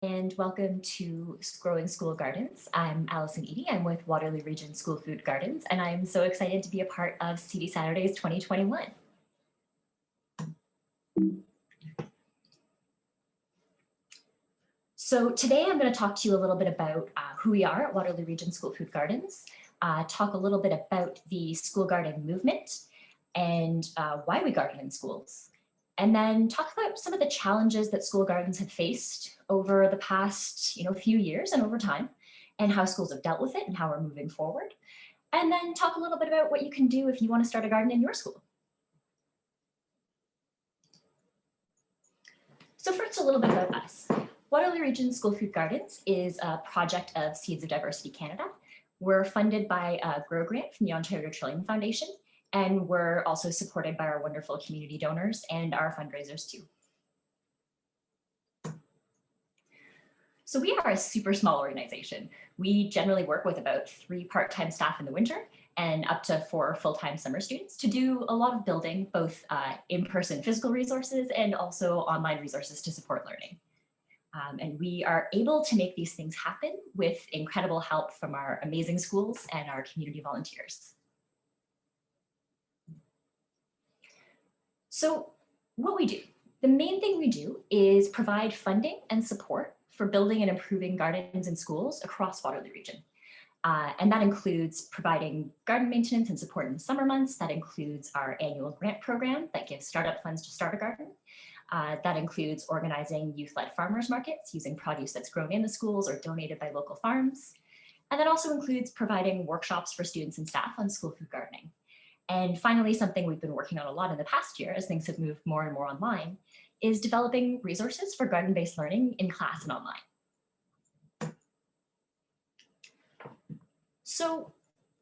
And welcome to Growing School Gardens. I'm Allison Eady. I'm with Waterloo Region School Food Gardens, and I'm so excited to be a part of CD Saturdays 2021. So today I'm going to talk to you a little bit about who we are at Waterloo Region School Food Gardens, talk a little bit about the school garden movement and why we garden in schools, and then talk about some of the challenges that school gardens have faced over the past few years and over time, and how schools have dealt with it and how we're moving forward. And then talk a little bit about what you can do if you want to start a garden in your school. So first, a little bit about us. Waterloo Region School Food Gardens is a project of Seeds of Diversity Canada. We're funded by a Grow Grant from the Ontario Trillium Foundation, and we're also supported by our wonderful community donors and our fundraisers too. So we are a super small organization. We generally work with about 3 part-time staff in the winter and up to 4 full-time summer students to do a lot of building, both in-person physical resources and also online resources to support learning. And we are able to make these things happen with incredible help from our amazing schools and our community volunteers. So what we do, the main thing we do is provide funding and support for building and improving gardens in schools across Waterloo Region. And that includes providing garden maintenance and support in the summer months. That includes our annual grant program that gives startup funds to start a garden. That includes organizing youth-led farmers markets using produce that's grown in the schools or donated by local farms. And that also includes providing workshops for students and staff on school food gardening. And finally, something we've been working on a lot in the past year as things have moved more and more online is developing resources for garden-based learning in class and online. So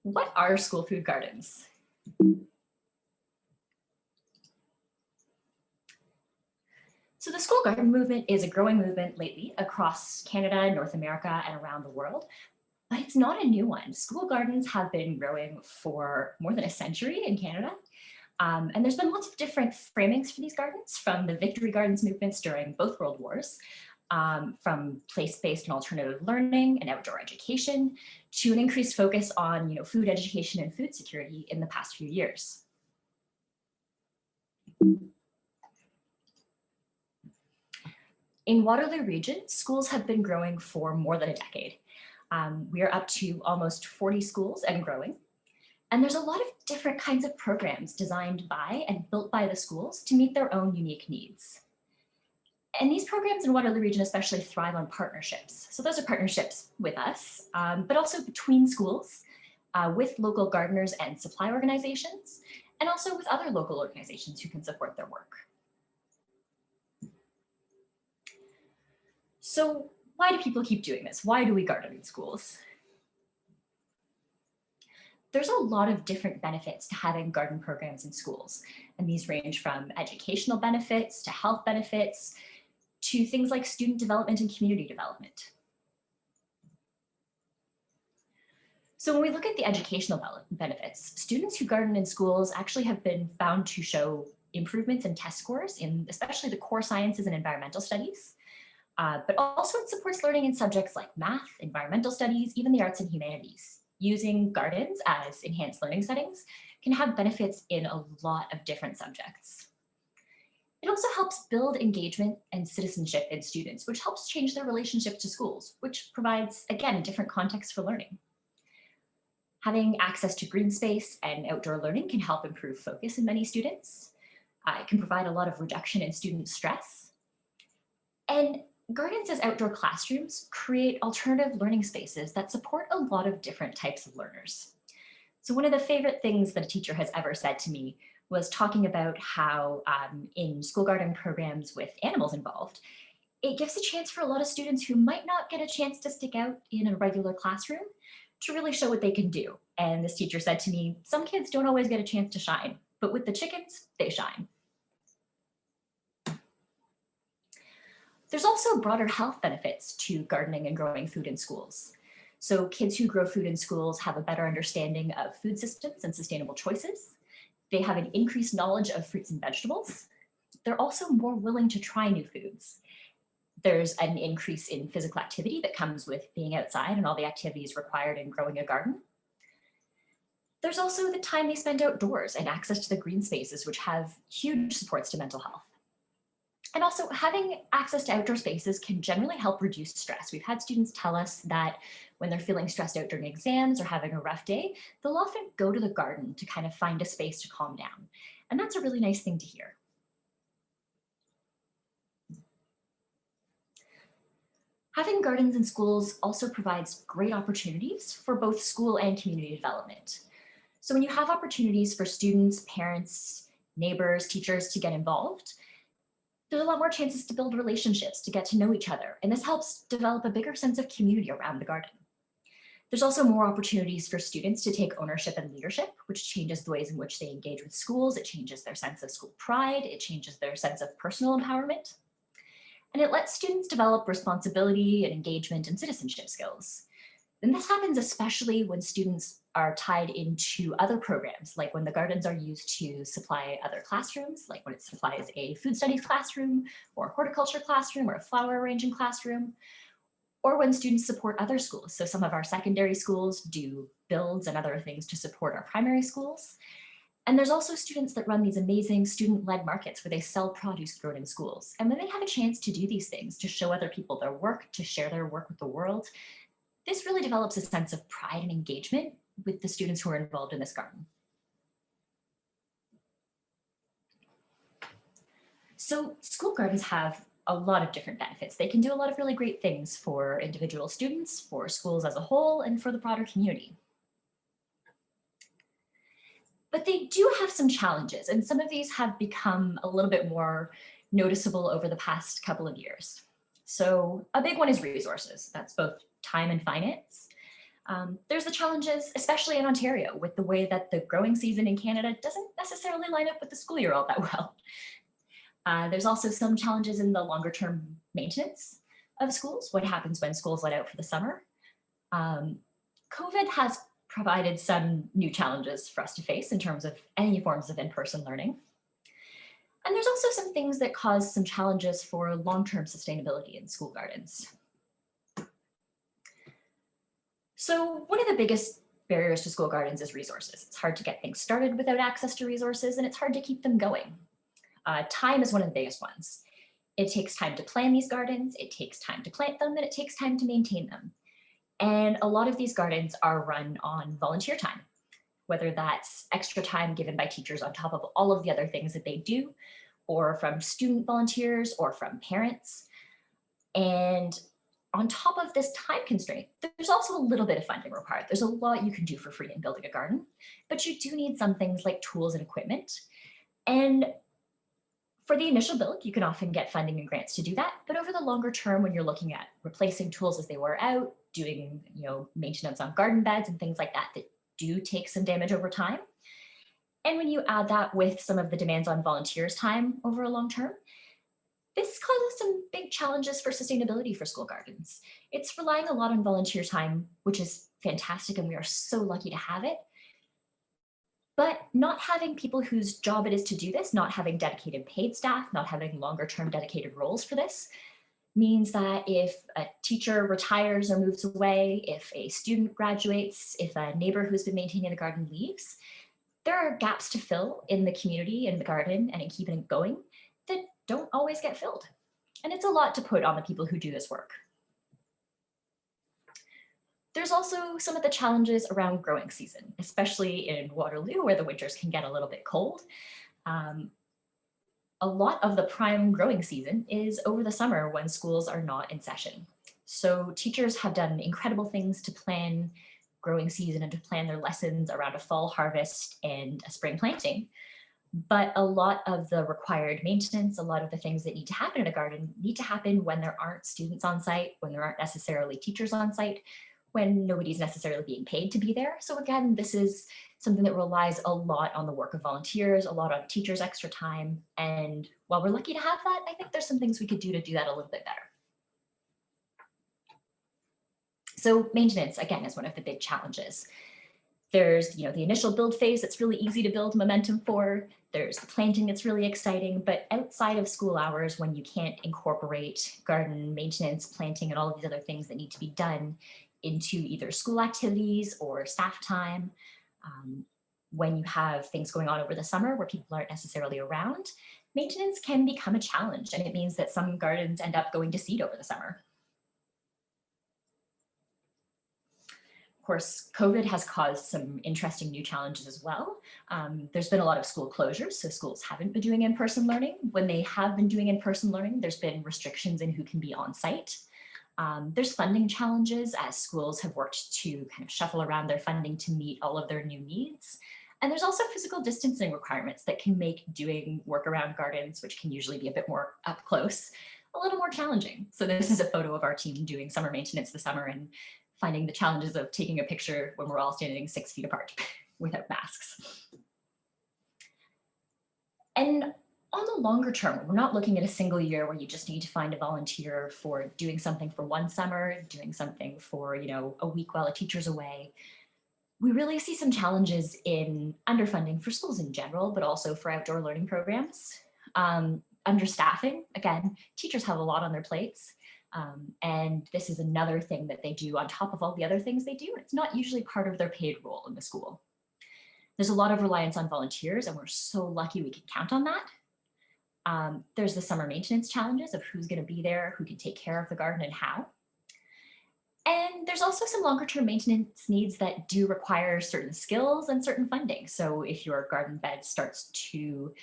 what are school food gardens? So the school garden movement is a growing movement lately across Canada, North America, and around the world. But it's not a new one. School gardens have been growing for more than a century in Canada. And there's been lots of different framings for these gardens, from the victory gardens movements during both World Wars, from place-based and alternative learning and outdoor education, to an increased focus on food education and food security in the past few years. In Waterloo Region, schools have been growing for more than a decade. We are up to almost 40 schools and growing. And there's a lot of different kinds of programs designed by and built by the schools to meet their own unique needs. And these programs in Waterloo Region especially thrive on partnerships. So those are partnerships with us, but also between schools, with local gardeners and supply organizations, and also with other local organizations who can support their work. So why do people keep doing this? Why do we garden in schools? There's a lot of different benefits to having garden programs in schools, and these range from educational benefits to health benefits to things like student development and community development. So when we look at the educational benefits, students who garden in schools actually have been found to show improvements in test scores in especially the core sciences and environmental studies, but also it supports learning in subjects like math, environmental studies, even the arts and humanities. Using gardens as enhanced learning settings can have benefits in a lot of different subjects. It also helps build engagement and citizenship in students, which helps change their relationship to schools, which provides, again, a different context for learning. Having access to green space and outdoor learning can help improve focus in many students. It can provide a lot of reduction in student stress. And gardens as outdoor classrooms create alternative learning spaces that support a lot of different types of learners. So one of the favorite things that a teacher has ever said to me was talking about how in school garden programs with animals involved, it gives a chance for a lot of students who might not get a chance to stick out in a regular classroom to really show what they can do. And this teacher said to me, some kids don't always get a chance to shine, but with the chickens, they shine. There's also broader health benefits to gardening and growing food in schools. So kids who grow food in schools have a better understanding of food systems and sustainable choices. They have an increased knowledge of fruits and vegetables. They're also more willing to try new foods. There's an increase in physical activity that comes with being outside and all the activities required in growing a garden. There's also the time they spend outdoors and access to the green spaces, which have huge supports to mental health. And also having access to outdoor spaces can generally help reduce stress. We've had students tell us that when they're feeling stressed out during exams or having a rough day, they'll often go to the garden to kind of find a space to calm down. And that's a really nice thing to hear. Having gardens in schools also provides great opportunities for both school and community development. So when you have opportunities for students, parents, neighbors, teachers to get involved, there's a lot more chances to build relationships, to get to know each other, and this helps develop a bigger sense of community around the garden. There's also more opportunities for students to take ownership and leadership, which changes the ways in which they engage with schools. It changes their sense of school pride. It changes their sense of personal empowerment. And it lets students develop responsibility and engagement and citizenship skills. And this happens especially when students are tied into other programs, like when the gardens are used to supply other classrooms, like when it supplies a food studies classroom or a horticulture classroom or a flower arranging classroom, or when students support other schools. So some of our secondary schools do builds and other things to support our primary schools. And there's also students that run these amazing student-led markets where they sell produce grown in schools. And when they have a chance to do these things, to show other people their work, to share their work with the world, this really develops a sense of pride and engagement with the students who are involved in this garden. So school gardens have a lot of different benefits. They can do a lot of really great things for individual students, for schools as a whole, and for the broader community. But they do have some challenges, and some of these have become a little bit more noticeable over the past couple of years. So a big one is resources. That's both time and finance. There's the challenges, especially in Ontario, with the way that the growing season in Canada doesn't necessarily line up with the school year all that well. There's also some challenges in the longer term maintenance of schools. What happens when schools let out for the summer? COVID has provided some new challenges for us to face in terms of any forms of in-person learning. And there's also some things that cause some challenges for long-term sustainability in school gardens. So one of the biggest barriers to school gardens is resources. It's hard to get things started without access to resources, and it's hard to keep them going. Time is one of the biggest ones. It takes time to plan these gardens, it takes time to plant them, and it takes time to maintain them. And a lot of these gardens are run on volunteer time, whether that's extra time given by teachers on top of all of the other things that they do, or from student volunteers or from parents. And on top of this time constraint, there's also a little bit of funding required. There's a lot you can do for free in building a garden, but you do need some things like tools and equipment. And for the initial build, you can often get funding and grants to do that. But over the longer term, when you're looking at replacing tools as they wear out, doing maintenance on garden beds and things like that, that do take some damage over time. And when you add that with some of the demands on volunteers' time over a long term, this causes some big challenges for sustainability for school gardens. It's relying a lot on volunteer time, which is fantastic, and we are so lucky to have it. But not having people whose job it is to do this, not having dedicated paid staff, not having longer term dedicated roles for this, means that if a teacher retires or moves away, if a student graduates, if a neighbor who's been maintaining the garden leaves, there are gaps to fill in the community, in the garden, and in keeping it going that don't always get filled. And it's a lot to put on the people who do this work. There's also some of the challenges around growing season, especially in Waterloo, where the winters can get a little bit cold. A lot of the prime growing season is over the summer when schools are not in session. So teachers have done incredible things to plan growing season and to plan their lessons around a fall harvest and a spring planting. But a lot of the required maintenance, a lot of the things that need to happen in a garden need to happen when there aren't students on site, when there aren't necessarily teachers on site, when nobody's necessarily being paid to be there. So again, this is something that relies a lot on the work of volunteers, a lot on teachers' extra time. And while we're lucky to have that, I think there's some things we could do to do that a little bit better. So maintenance, again, is one of the big challenges. There's the initial build phase that's really easy to build momentum for. There's the planting that's really exciting, but outside of school hours, when you can't incorporate garden maintenance, planting, and all of these other things that need to be done into either school activities or staff time, um, when you have things going on over the summer where people aren't necessarily around, maintenance can become a challenge, and it means that some gardens end up going to seed over the summer. Of course, COVID has caused some interesting new challenges as well. There's been a lot of school closures, so schools haven't been doing in-person learning. When they have been doing in-person learning, there's been restrictions in who can be on site. There's funding challenges as schools have worked to kind of shuffle around their funding to meet all of their new needs. And there's also physical distancing requirements that can make doing work around gardens, which can usually be a bit more up close, a little more challenging. So this is a photo of our team doing summer maintenance this summer and finding the challenges of taking a picture when we're all standing 6 feet apart without masks. And on the longer term, we're not looking at a single year where you just need to find a volunteer for doing something for one summer, doing something for, a week while a teacher's away. We really see some challenges in underfunding for schools in general, but also for outdoor learning programs. Understaffing, again, teachers have a lot on their plates. And this is another thing that they do on top of all the other things they do. It's not usually part of their paid role in the school. There's a lot of reliance on volunteers, and we're so lucky we can count on that. There's the summer maintenance challenges of who's going to be there, who can take care of the garden and how. And there's also some longer term maintenance needs that do require certain skills and certain funding. So if your garden bed starts to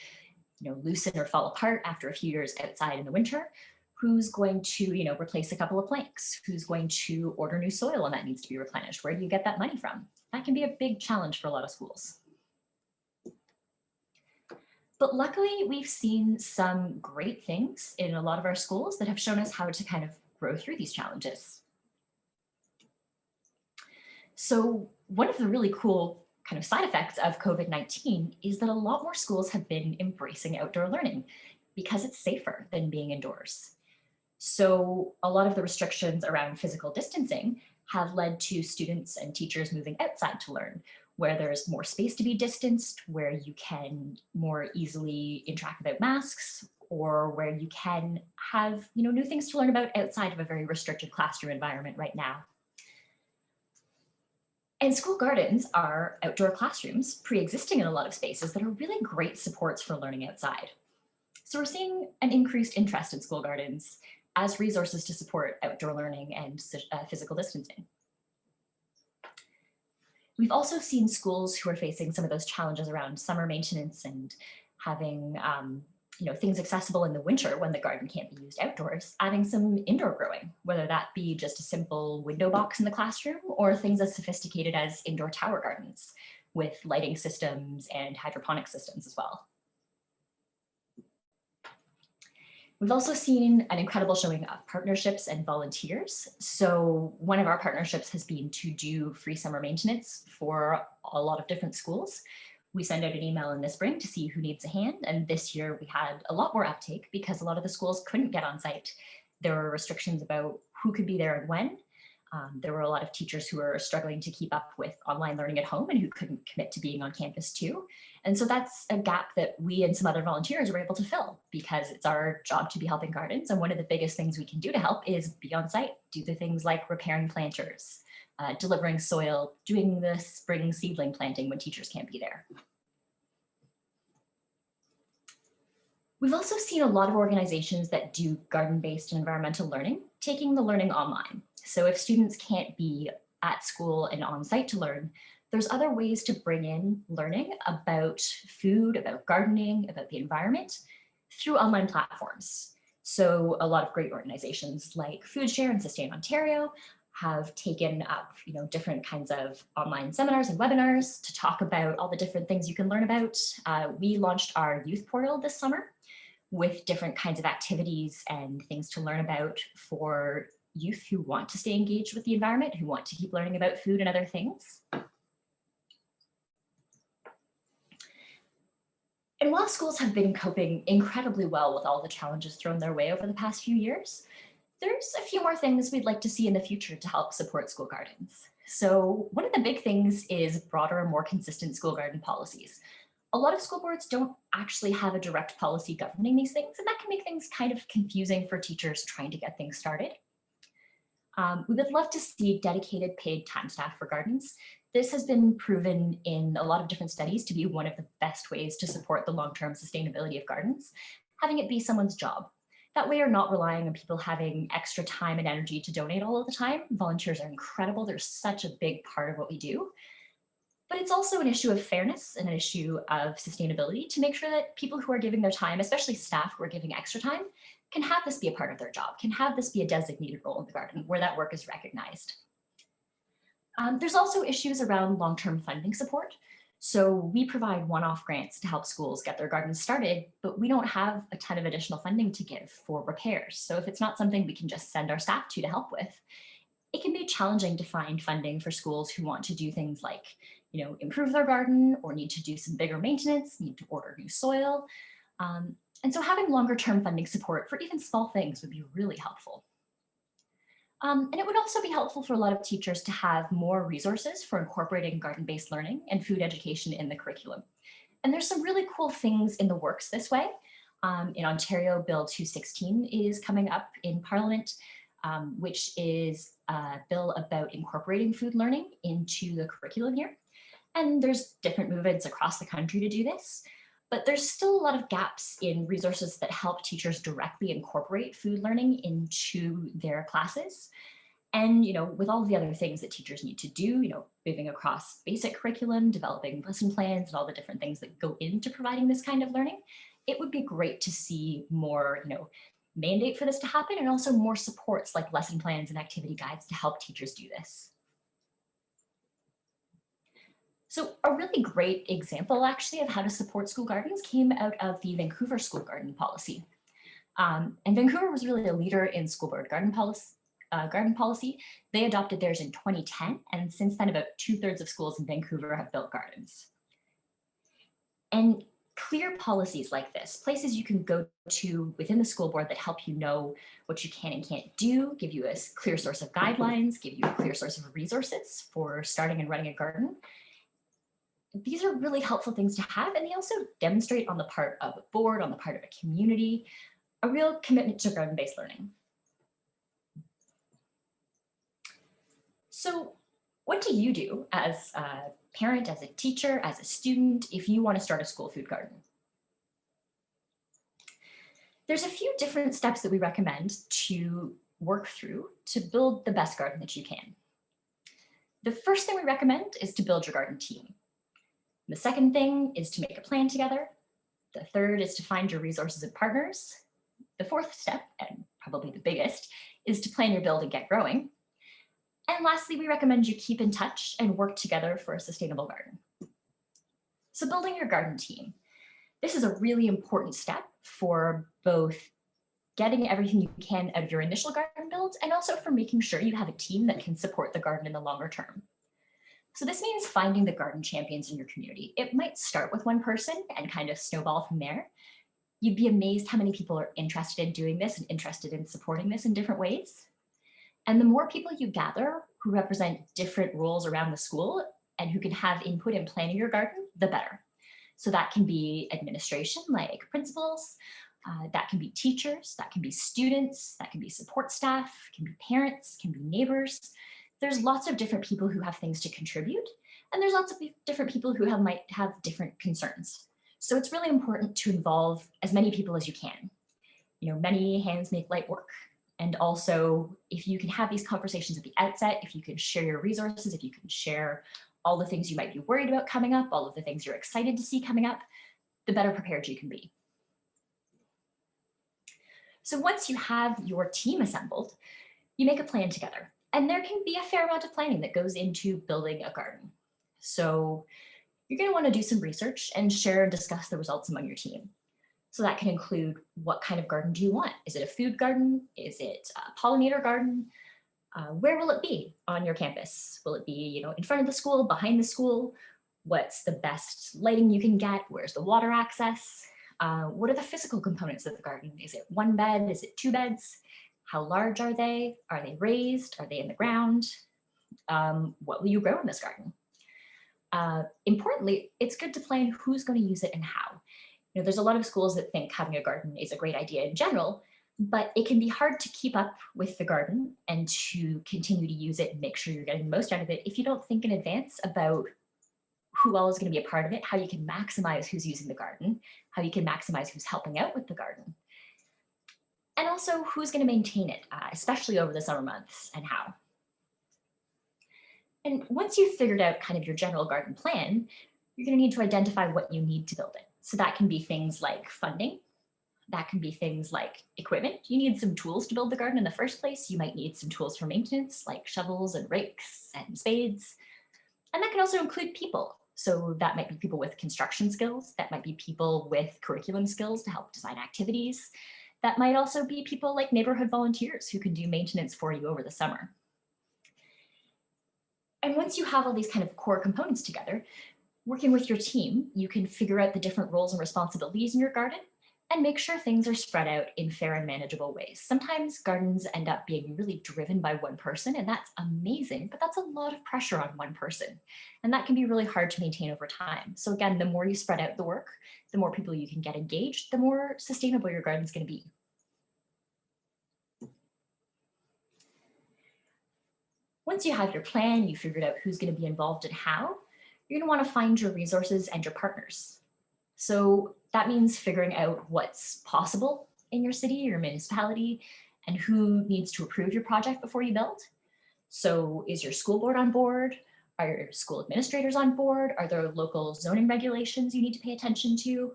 loosen or fall apart after a few years outside in the winter, who's going to replace a couple of planks? Who's going to order new soil when that needs to be replenished? Where do you get that money from? That can be a big challenge for a lot of schools. But luckily, we've seen some great things in a lot of our schools that have shown us how to kind of grow through these challenges. So one of the really cool kind of side effects of COVID-19 is that a lot more schools have been embracing outdoor learning because it's safer than being indoors. So a lot of the restrictions around physical distancing have led to students and teachers moving outside to learn, where there's more space to be distanced, where you can more easily interact without masks, or where you can have new things to learn about outside of a very restricted classroom environment right now. And school gardens are outdoor classrooms pre-existing in a lot of spaces that are really great supports for learning outside. So we're seeing an increased interest in school gardens as resources to support outdoor learning and physical distancing. We've also seen schools who are facing some of those challenges around summer maintenance and having things accessible in the winter when the garden can't be used outdoors, adding some indoor growing, whether that be just a simple window box in the classroom or things as sophisticated as indoor tower gardens with lighting systems and hydroponic systems as well. We've also seen an incredible showing of partnerships and volunteers. So one of our partnerships has been to do free summer maintenance for a lot of different schools. We send out an email in the spring to see who needs a hand. And this year we had a lot more uptake because a lot of the schools couldn't get on site. There were restrictions about who could be there and when. There were a lot of teachers who were struggling to keep up with online learning at home and who couldn't commit to being on campus too. And so that's a gap that we and some other volunteers were able to fill because it's our job to be helping gardens. And one of the biggest things we can do to help is be on site, do the things like repairing planters, delivering soil, doing the spring seedling planting when teachers can't be there. We've also seen a lot of organizations that do garden-based and environmental learning, taking the learning online. So if students can't be at school and on site to learn, there's other ways to bring in learning about food, about gardening, about the environment through online platforms. So a lot of great organizations like FoodShare and Sustain Ontario have taken up different kinds of online seminars and webinars to talk about all the different things you can learn about. We launched our youth portal this summer with different kinds of activities and things to learn about for youth who want to stay engaged with the environment, who want to keep learning about food and other things. And while schools have been coping incredibly well with all the challenges thrown their way over the past few years, there's a few more things we'd like to see in the future to help support school gardens. So one of the big things is broader and more consistent school garden policies. A lot of school boards don't actually have a direct policy governing these things, and that can make things kind of confusing for teachers trying to get things started. We would love to see dedicated paid time staff for gardens. This has been proven in a lot of different studies to be one of the best ways to support the long-term sustainability of gardens, having it be someone's job. That way you're not relying on people having extra time and energy to donate all of the time. Volunteers are incredible. They're such a big part of what we do. But it's also an issue of fairness and an issue of sustainability to make sure that people who are giving their time, especially staff who are giving extra time, can have this be a part of their job, can have this be a designated role in the garden where that work is recognized. There's also issues around long-term funding support. So we provide one-off grants to help schools get their gardens started, but we don't have a ton of additional funding to give for repairs. So if it's not something we can just send our staff to help with, it can be challenging to find funding for schools who want to do things like, improve their garden or need to do some bigger maintenance, need to order new soil. And so having longer term funding support for even small things would be really helpful. And it would also be helpful for a lot of teachers to have more resources for incorporating garden-based learning and food education in the curriculum. And there's some really cool things in the works this way. In Ontario, Bill 216 is coming up in Parliament, which is a bill about incorporating food learning into the curriculum here. And there's different movements across the country to do this, but there's still a lot of gaps in resources that help teachers directly incorporate food learning into their classes. And, with all the other things that teachers need to do, moving across basic curriculum, developing lesson plans, and all the different things that go into providing this kind of learning, it would be great to see more, mandate for this to happen, and also more supports like lesson plans and activity guides to help teachers do this. So a really great example actually of how to support school gardens came out of the Vancouver school garden policy. And Vancouver was really a leader in school board garden policy. They adopted theirs in 2010, and since then about 2/3 of schools in Vancouver have built gardens. And clear policies like this, places you can go to within the school board that help you know what you can and can't do, give you a clear source of guidelines, give you a clear source of resources for starting and running a garden. These are really helpful things to have, and they also demonstrate on the part of a board, on the part of a community, a real commitment to garden-based learning. So what do you do as a parent, as a teacher, as a student, if you want to start a school food garden? There's a few different steps that we recommend to work through to build the best garden that you can. The first thing we recommend is to build your garden team. The second thing is to make a plan together. The third is to find your resources and partners. The fourth step, and probably the biggest, is to plan your build and get growing. And lastly, we recommend you keep in touch and work together for a sustainable garden. So building your garden team. This is a really important step for both getting everything you can out of your initial garden build and also for making sure you have a team that can support the garden in the longer term. So this means finding the garden champions in your community. It might start with one person and kind of snowball from there. You'd be amazed how many people are interested in doing this and interested in supporting this in different ways. And the more people you gather who represent different roles around the school and who can have input in planning your garden, the better. So that can be administration, like principals, that can be teachers, that can be students, that can be support staff, can be parents, can be neighbors. There's lots of different people who have things to contribute, and there's lots of different people who might have different concerns. So it's really important to involve as many people as you can. Many hands make light work. And also, if you can have these conversations at the outset, if you can share your resources, if you can share all the things you might be worried about coming up, all of the things you're excited to see coming up, the better prepared you can be. So once you have your team assembled, you make a plan together. And there can be a fair amount of planning that goes into building a garden. So you're going to want to do some research and share and discuss the results among your team. So that can include, what kind of garden do you want? Is it a food garden? Is it a pollinator garden? Where will it be on your campus? Will it be, in front of the school, behind the school? What's the best lighting you can get? Where's the water access? What are the physical components of the garden? Is it one bed? Is it two beds? How large are they? Are they raised? Are they in the ground? What will you grow in this garden? Importantly, it's good to plan who's going to use it and how. There's a lot of schools that think having a garden is a great idea in general, but it can be hard to keep up with the garden and to continue to use it and make sure you're getting the most out of it if you don't think in advance about who all is going to be a part of it, how you can maximize who's using the garden, how you can maximize who's helping out with the garden, and also who's going to maintain it, especially over the summer months, and how. And once you've figured out kind of your general garden plan, you're going to need to identify what you need to build it. So that can be things like funding. That can be things like equipment. You need some tools to build the garden in the first place. You might need some tools for maintenance, like shovels and rakes and spades. And that can also include people. So that might be people with construction skills. That might be people with curriculum skills to help design activities. That might also be people like neighborhood volunteers who can do maintenance for you over the summer. And once you have all these kind of core components together, working with your team, you can figure out the different roles and responsibilities in your garden and make sure things are spread out in fair and manageable ways. Sometimes gardens end up being really driven by one person, and that's amazing, but that's a lot of pressure on one person. And that can be really hard to maintain over time. So again, the more you spread out the work, the more people you can get engaged, the more sustainable your garden's going to be. Once you have your plan, you figured out who's going to be involved and how, you're going to want to find your resources and your partners. So that means figuring out what's possible in your city or municipality and who needs to approve your project before you build. So is your school board on board? Are your school administrators on board? Are there local zoning regulations you need to pay attention to?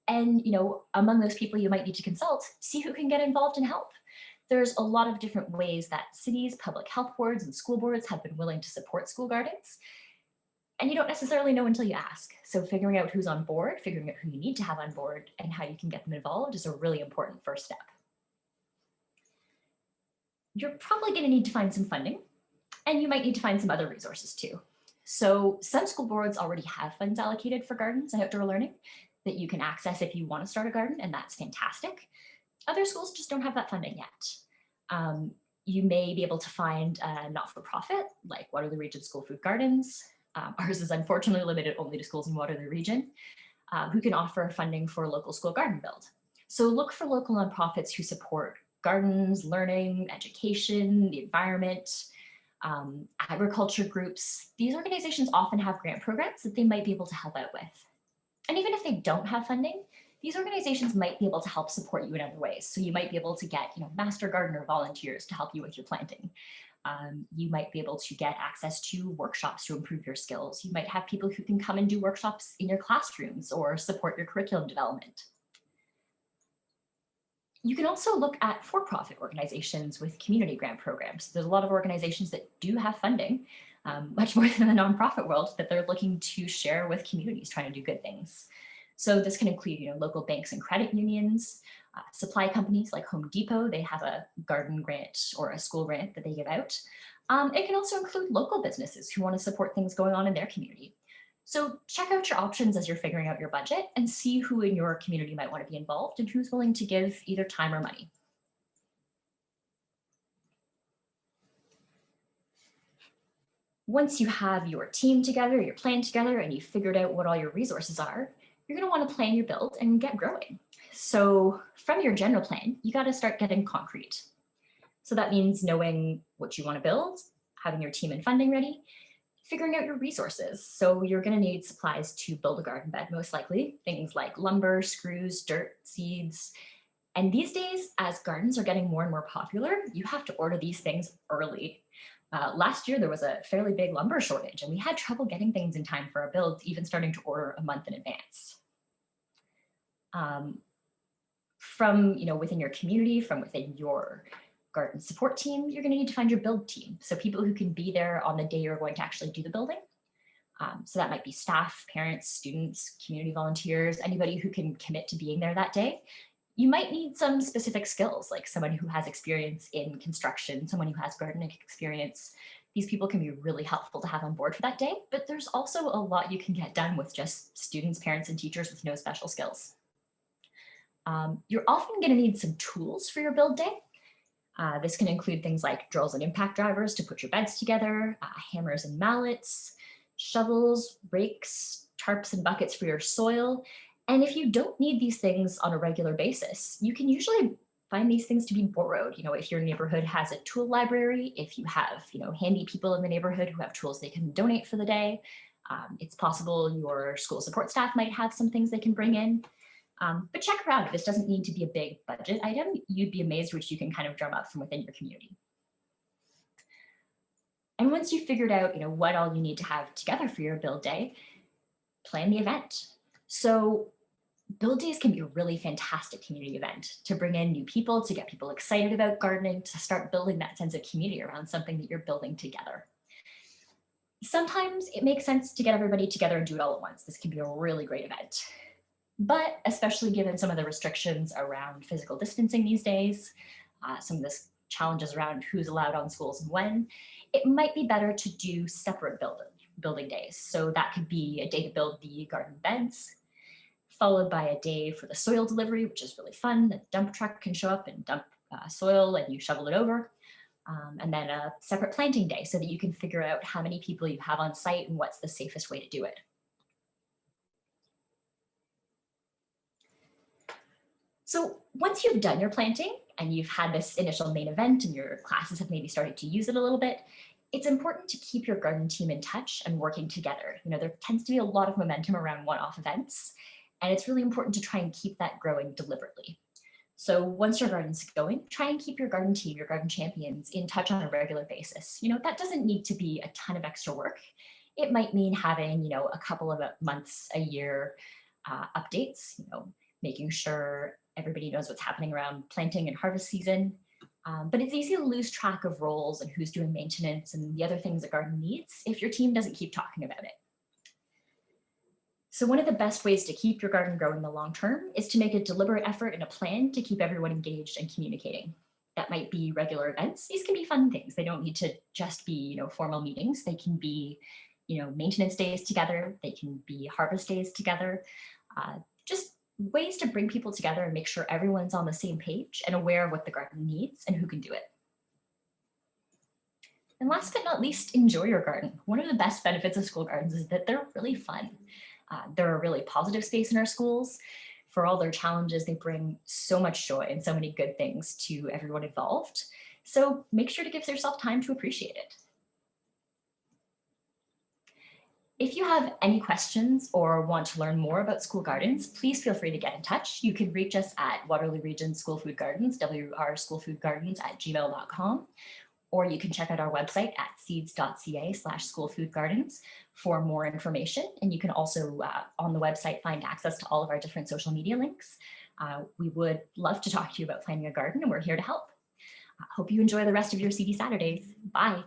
And among those people you might need to consult, see who can get involved and help. There's a lot of different ways that cities, public health boards, and school boards have been willing to support school gardens. And you don't necessarily know until you ask. So figuring out who's on board, figuring out who you need to have on board, and how you can get them involved is a really important first step. You're probably going to need to find some funding, and you might need to find some other resources too. So some school boards already have funds allocated for gardens and outdoor learning that you can access if you want to start a garden, and that's fantastic. Other schools just don't have that funding yet. You may be able to find a not-for-profit like Waterloo Region School Food Gardens. Ours is unfortunately limited only to schools in Waterloo Region, who can offer funding for local school garden build. So look for local nonprofits who support gardens, learning, education, the environment, agriculture groups. These organizations often have grant programs that they might be able to help out with. And even if they don't have funding, these organizations might be able to help support you in other ways. So you might be able to get master gardener volunteers to help you with your planting. You might be able to get access to workshops to improve your skills. You might have people who can come and do workshops in your classrooms or support your curriculum development. You can also look at for-profit organizations with community grant programs. There's a lot of organizations that do have funding, much more than the nonprofit world, that they're looking to share with communities trying to do good things. So this can include local banks and credit unions, supply companies like Home Depot. They have a garden grant or a school grant that they give out. It can also include local businesses who want to support things going on in their community. So check out your options as you're figuring out your budget and see who in your community might want to be involved and who's willing to give either time or money. Once you have your team together, your plan together, and you've figured out what all your resources are, you're going to want to plan your build and get growing. So from your general plan, you got to start getting concrete. So that means knowing what you want to build, having your team and funding ready, figuring out your resources. So you're going to need supplies to build a garden bed, most likely, things like lumber, screws, dirt, seeds. And these days, as gardens are getting more and more popular, you have to order these things early. Last year, there was a fairly big lumber shortage, and we had trouble getting things in time for our builds, even starting to order a month in advance. From within your community, from within your garden support team, you're going to need to find your build team. So people who can be there on the day you're going to actually do the building. So that might be staff, parents, students, community volunteers, anybody who can commit to being there that day. You might need some specific skills, like someone who has experience in construction, someone who has gardening experience. These people can be really helpful to have on board for that day, but there's also a lot you can get done with just students, parents, and teachers with no special skills. You're often going to need some tools for your build day. This can include things like drills and impact drivers to put your beds together, hammers and mallets. shovels, rakes, tarps, and buckets for your soil. And if you don't need these things on a regular basis, you can usually find these things to be borrowed. If your neighborhood has a tool library, if you have, handy people in the neighborhood who have tools they can donate for the day, it's possible your school support staff might have some things they can bring in. But check around. This doesn't need to be a big budget item. You'd be amazed which you can kind of drum up from within your community. And once you've figured out, what all you need to have together for your build day, plan the event. So build days can be a really fantastic community event to bring in new people, to get people excited about gardening, to start building that sense of community around something that you're building together. Sometimes it makes sense to get everybody together and do it all at once. This can be a really great event. But especially given some of the restrictions around physical distancing these days, some of the challenges around who's allowed on schools and when, it might be better to do separate building days. So that could be a day to build the garden beds, followed by a day for the soil delivery, which is really fun. The dump truck can show up and dump soil and you shovel it over. And then a separate planting day so that you can figure out how many people you have on site and what's the safest way to do it. So once you've done your planting and you've had this initial main event and your classes have maybe started to use it a little bit, it's important to keep your garden team in touch and working together. There tends to be a lot of momentum around one-off events, and it's really important to try and keep that growing deliberately. So once your garden's going, try and keep your garden team, your garden champions, in touch on a regular basis. That doesn't need to be a ton of extra work. It might mean having, a couple of months a year updates, making sure everybody knows what's happening around planting and harvest season. But it's easy to lose track of roles and who's doing maintenance and the other things a garden needs if your team doesn't keep talking about it. So one of the best ways to keep your garden growing in the long term is to make a deliberate effort and a plan to keep everyone engaged and communicating. That might be regular events. These can be fun things. They don't need to just be, formal meetings. They can be, maintenance days together. They can be harvest days together. Just ways to bring people together and make sure everyone's on the same page and aware of what the garden needs and who can do it. And last but not least, enjoy your garden. One of the best benefits of school gardens is that they're really fun. They're a really positive space in our schools. For all their challenges, they bring so much joy and so many good things to everyone involved. So make sure to give yourself time to appreciate it. If you have any questions or want to learn more about school gardens, please feel free to get in touch. You can reach us at Waterloo Region School Food Gardens, wrschoolfoodgardens@gmail.com, or you can check out our website at seeds.ca/schoolfoodgardens for more information. And you can also, on the website, find access to all of our different social media links. We would love to talk to you about planting a garden, and we're here to help. Hope you enjoy the rest of your CD Saturdays. Bye.